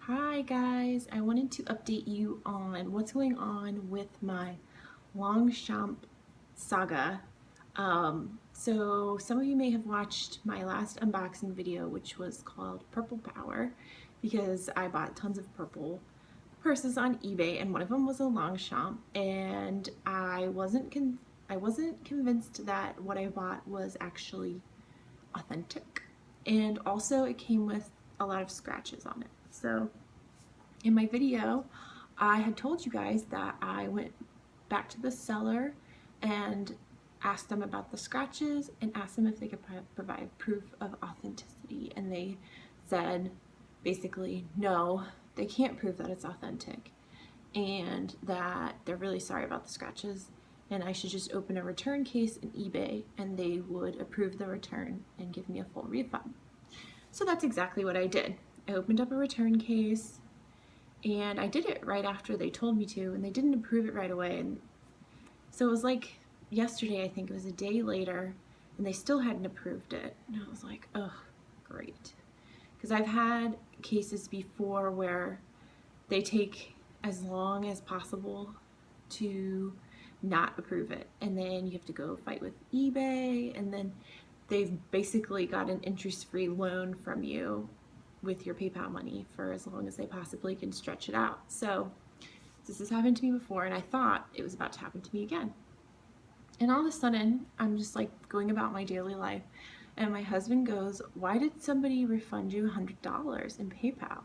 Hi guys, I wanted to update you on what's going on with my Longchamp saga. So some of you may have watched my last unboxing video, which was called Purple Power, because I bought tons of purple purses on eBay, and one of them was a Longchamp, and I wasn't convinced that what I bought was actually authentic, and also it came with a lot of scratches on it. So in my video, I had told you guys that I went back to the seller and asked them about the scratches and asked them if they could provide proof of authenticity, and they said basically no, they can't prove that it's authentic and that they're really sorry about the scratches and I should just open a return case in eBay and they would approve the return and give me a full refund. So that's exactly what I did. I opened up a return case and I did it right after they told me to, and they didn't approve it right away. And so it was like yesterday, I think it was a day later, and they still hadn't approved it. And I was like, oh, great. Because I've had cases before where they take as long as possible to not approve it, and then you have to go fight with eBay, and then they've basically got an interest-free loan from you with your PayPal money for as long as they possibly can stretch it out. So this has happened to me before, and I thought it was about to happen to me again. And all of a sudden, I'm just like going about my daily life, and my husband goes, "Why did somebody refund you $100 in PayPal?"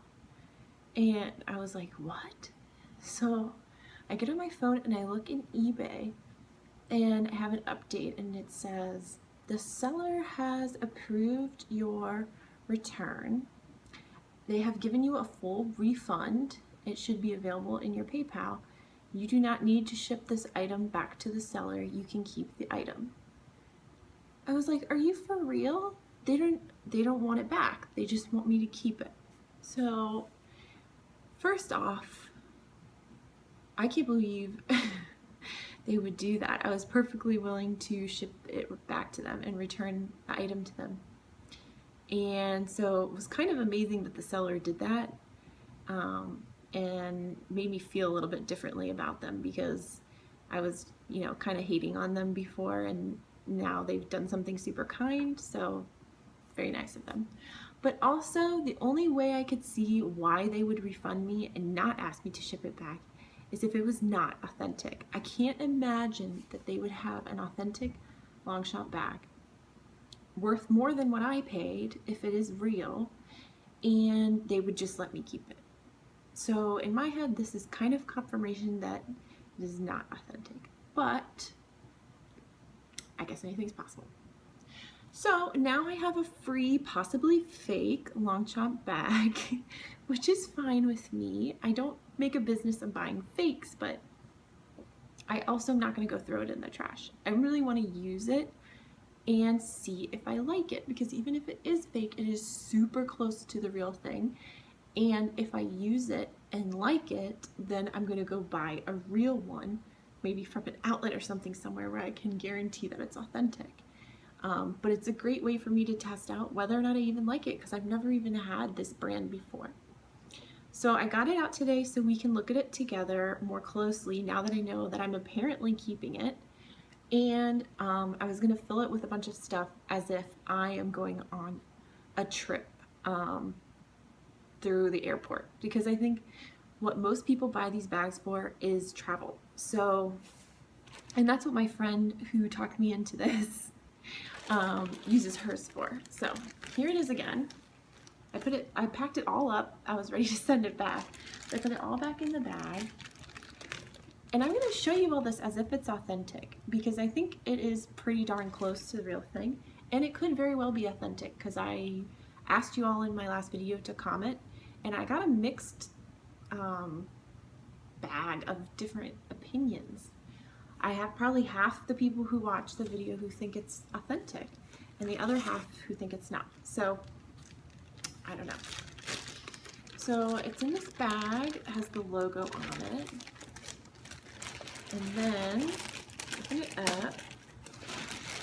And I was like, what? So I get on my phone and I look in eBay, and I have an update, and it says, the seller has approved your return. They have given you a full refund. It should be available in your PayPal. You do not need to ship this item back to the seller. You can keep the item. I was like, are you for real? They don't want it back. They just want me to keep it. So first off, I can't believe they would do that. I was perfectly willing to ship it back to them and return the item to them. And so it was kind of amazing that the seller did that, and made me feel a little bit differently about them, because I was, kind of hating on them before, and now they've done something super kind, so very nice of them. But also, the only way I could see why they would refund me and not ask me to ship it back is if it was not authentic. I can't imagine that they would have an authentic Longchamp bag worth more than what I paid if it is real, and they would just let me keep it. So in my head, this is kind of confirmation that it is not authentic, but I guess anything's possible. So now I have a free, possibly fake Longchamp bag, which is fine with me. I don't make a business of buying fakes, but I also am not going to go throw it in the trash. I really want to use it and see if I like it, because even if it is fake, it is super close to the real thing, and if I use it and like it, then I'm going to go buy a real one, maybe from an outlet or something somewhere where I can guarantee that it's authentic. But it's a great way for me to test out whether or not I even like it, because I've never even had this brand before. So I got it out today so we can look at it together more closely now that I know that I'm apparently keeping it. And I was going to fill it with a bunch of stuff as if I am going on a trip through the airport, because I think what most people buy these bags for is travel. So, and that's what my friend who talked me into this uses hers for. So here it is again. I packed it all up. I was ready to send it back. I put it all back in the bag. And I'm going to show you all this as if it's authentic, because I think it is pretty darn close to the real thing, and it could very well be authentic, because I asked you all in my last video to comment, and I got a mixed bag of different opinions. I have probably half the people who watch the video who think it's authentic, and the other half who think it's not. So, I don't know. So, it's in this bag. It has the logo on it. And then, open it up,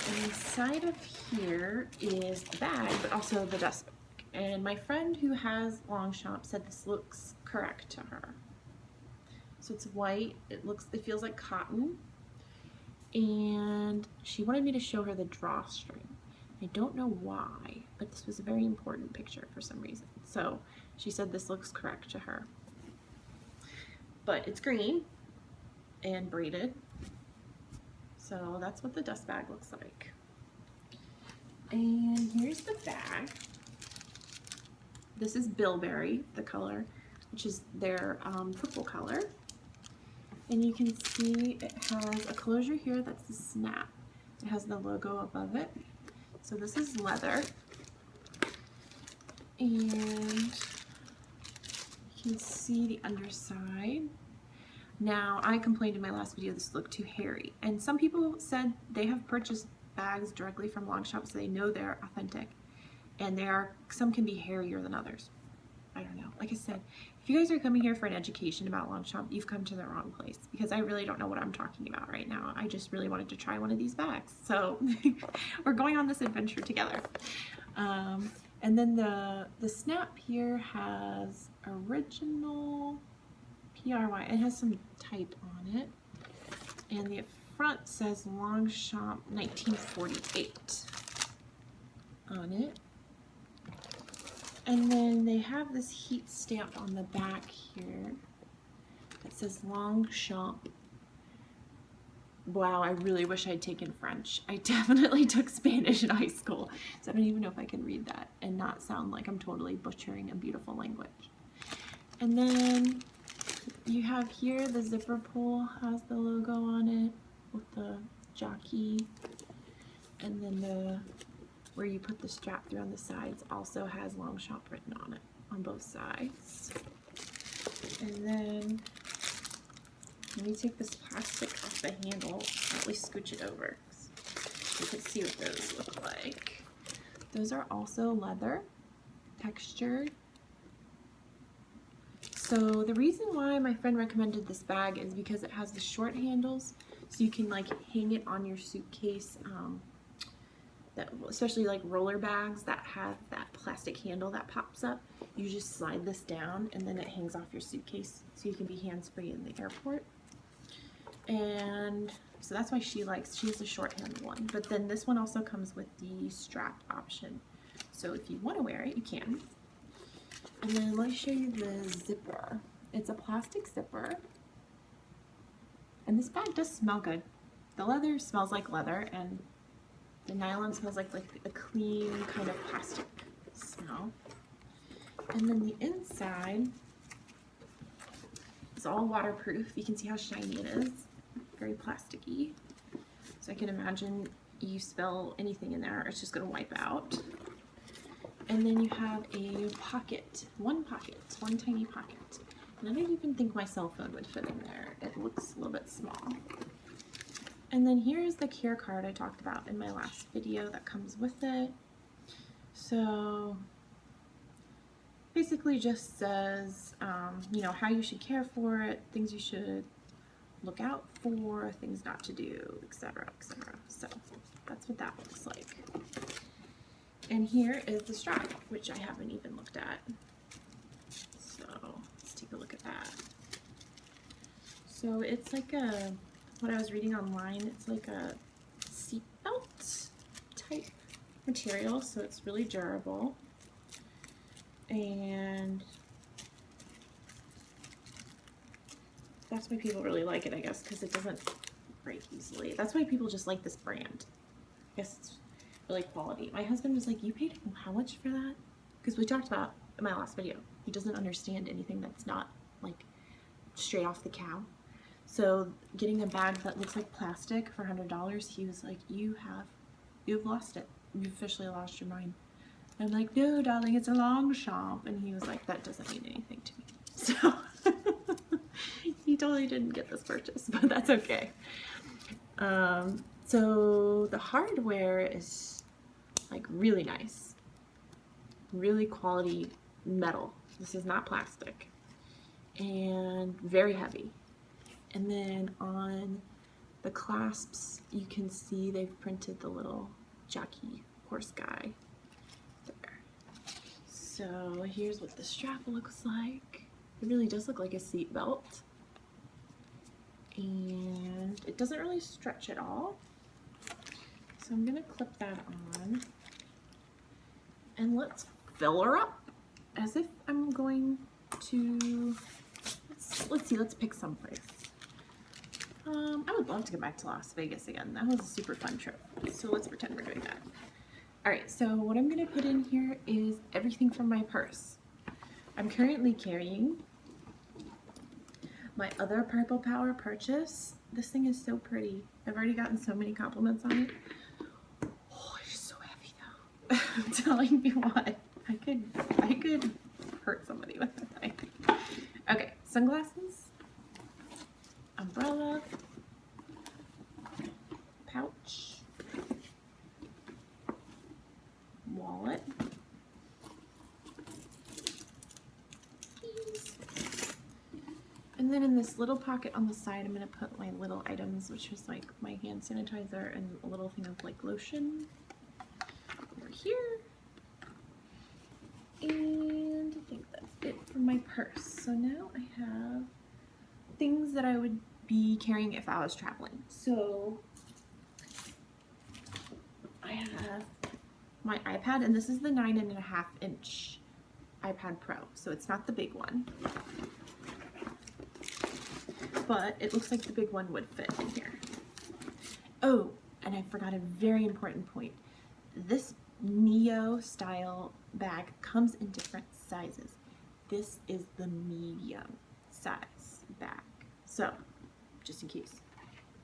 and inside of here is the bag, but also the dust bag. And my friend who has Longchamp said this looks correct to her. So it's white, it feels like cotton. And she wanted me to show her the drawstring. I don't know why, but this was a very important picture for some reason. So she said this looks correct to her. But it's green and braided. So that's what the dust bag looks like. And here's the bag. This is Bilberry, the color, which is their purple color. And you can see it has a closure here, that's the snap. It has the logo above it. So this is leather. And you can see the underside. Now, I complained in my last video this looked too hairy. And some people said they have purchased bags directly from Longchamp, so they know they're authentic. And some can be hairier than others. I don't know. Like I said, if you guys are coming here for an education about Longchamp, you've come to the wrong place, because I really don't know what I'm talking about right now. I just really wanted to try one of these bags. So we're going on this adventure together. And then the snap here has original PRY. It has some type on it. And the front says Longchamp 1948 on it. And then they have this heat stamp on the back here that says Longchamp. Wow, I really wish I'd taken French. I definitely took Spanish in high school, so I don't even know if I can read that and not sound like I'm totally butchering a beautiful language. And then you have here the zipper pull has the logo on it with the jockey, and then where you put the strap through on the sides also has Longchamp written on it on both sides. And then let me take this plastic off the handle, or at least scooch it over so you can see what those look like. Those are also leather, textured. So the reason why my friend recommended this bag is because it has the short handles, so you can like hang it on your suitcase. Especially like roller bags that have that plastic handle that pops up, you just slide this down and then it hangs off your suitcase, so you can be hands-free in the airport. And so that's why she has the short-handled one. But then this one also comes with the strap option, so if you want to wear it, you can. And then let me show you the zipper. It's a plastic zipper, and this bag does smell good. The leather smells like leather, and the nylon smells like a clean kind of plastic smell. And then the inside is all waterproof. You can see how shiny it is. Very plasticky. So I can imagine you spill anything in there, it's just going to wipe out. And then you have a pocket, one tiny pocket. And I don't even think my cell phone would fit in there. It looks a little bit small. And then here's the care card I talked about in my last video that comes with it. So basically just says, you know, how you should care for it, things you should look out for, things not to do, etc., etc. So that's what that looks like. And here is the strap, which I haven't even looked at. So let's take a look at that. So it's like what I was reading online, it's like a seatbelt type material, so it's really durable. And that's why people really like it, I guess, because it doesn't break easily. That's why people just like this brand. I guess it's really quality. My husband was like, you paid how much for that? Because we talked about in my last video, he doesn't understand anything that's not like straight off the cow. So getting a bag that looks like plastic for $100, he was like, you've lost it. You've officially lost your mind. I'm like, no, darling, it's a Longchamp. And he was like, that doesn't mean anything to me. So he totally didn't get this purchase, but that's okay. So the hardware is like really nice, really quality metal. This is not plastic, and very heavy. And then on the clasps, you can see they've printed the little jockey horse guy there. So here's what the strap looks like. It really does look like a seat belt. And it doesn't really stretch at all. So I'm gonna clip that on. And let's fill her up as if I'm going to, let's see, let's pick someplace. I would love to go back to Las Vegas again. That was a super fun trip. So let's pretend we're doing that. All right, so what I'm gonna put in here is everything from my purse. I'm currently carrying my other Purple Power purchase. This thing is so pretty. I've already gotten so many compliments on it. Oh, it's so heavy though. I'm telling you what, I could hurt somebody with that thing. Okay, sunglasses, umbrella, pouch, wallet, keys, and then in this little pocket on the side I'm going to put my little items, which is like my hand sanitizer and a little thing of like lotion over here. And I think that's it for my purse. So now I have things that I would be carrying if I was traveling. So I have my iPad, and this is the 9.5-inch iPad Pro, so it's not the big one, but it looks like the big one would fit in here. Oh, and I forgot a very important point. This Neo style bag comes in different sizes. This is the medium size bag. So, just in case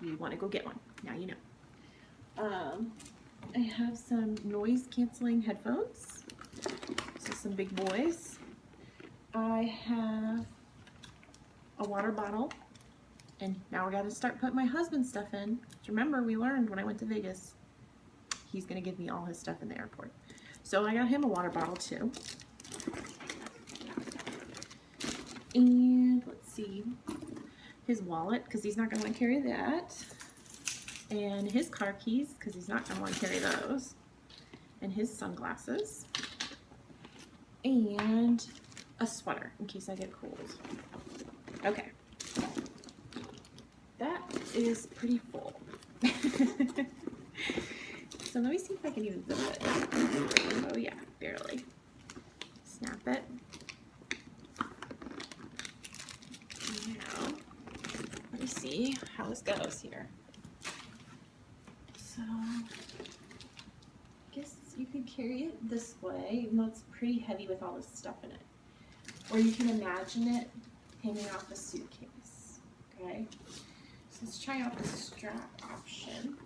you want to go get one, now you know. I have some noise canceling headphones, so some big boys. I have a water bottle, and now we got to start putting my husband's stuff in. Remember, we learned when I went to Vegas, he's going to give me all his stuff in the airport. So I got him a water bottle too. And let's see, his wallet, because he's not going to want to carry that. And his car keys, because he's not going to want to carry those. And his sunglasses. And a sweater, in case I get cold. Okay. That is pretty full. So let me see if I can even zip it. Oh yeah, barely. Snap it. Now, let me see how this goes here. So, I guess you could carry it this way, even though it's pretty heavy with all this stuff in it. Or you can imagine it hanging off a suitcase, okay? So let's try out the strap option.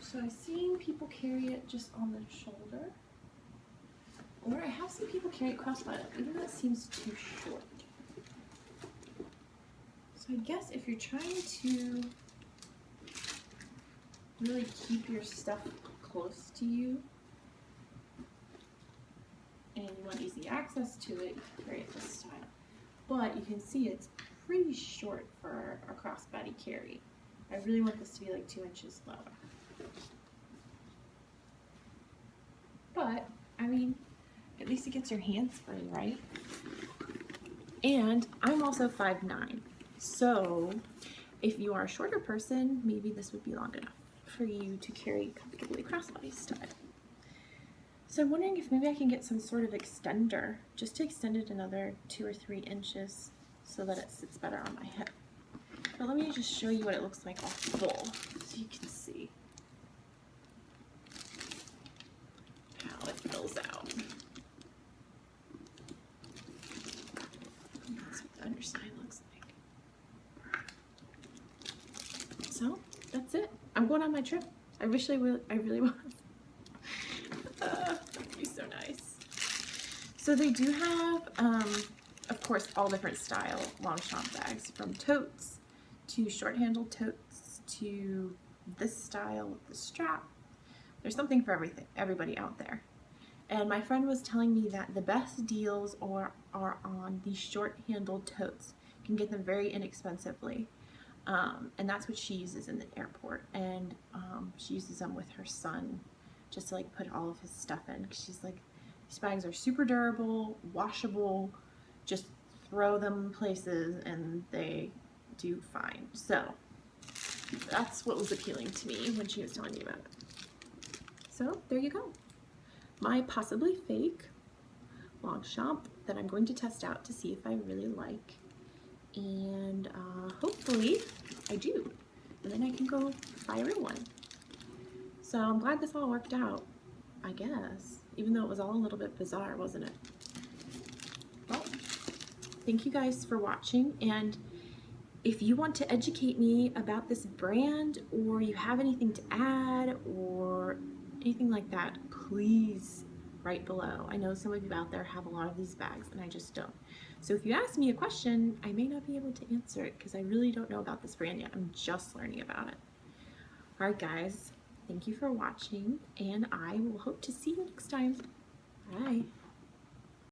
So I've seen people carry it just on the shoulder. Or I have seen people carry it crossbody, even though it seems too short. So I guess if you're trying to really keep your stuff close to you and you want easy access to it, you can carry it this style. But you can see it's pretty short for a crossbody carry. I really want this to be like 2 inches lower. But, I mean, at least it gets your hands free, right? And I'm also 5'9", so if you are a shorter person, maybe this would be long enough for you to carry comfortably crossbody style. So I'm wondering if maybe I can get some sort of extender, just to extend it another 2 or 3 inches so that it sits better on my hip. But let me just show you what it looks like all full, so you can see how it fills out. That's what the underside looks like. So that's it. I'm going on my trip. I wish I really was. That'd be so nice. So they do have, of course, all different style Longchamp bags, from totes to short-handled totes to this style with the strap. There's something for everybody out there. And my friend was telling me that the best deals are on the short-handled totes. You can get them very inexpensively. And that's what she uses in the airport. And she uses them with her son, just to like put all of his stuff in. 'Cause she's like, These bags are super durable, washable, just throw them places and they do fine. So that's what was appealing to me when she was telling me about it. So there you go. My possibly fake Longchamp that I'm going to test out to see if I really like. And hopefully I do. And then I can go buy a real one. So I'm glad this all worked out, I guess. Even though it was all a little bit bizarre, wasn't it? Well, thank you guys for watching. And if you want to educate me about this brand, or you have anything to add or anything like that, please write below. I know some of you out there have a lot of these bags and I just don't. So if you ask me a question, I may not be able to answer it because I really don't know about this brand yet. I'm just learning about it. All right, guys, thank you for watching, and I will hope to see you next time. Bye.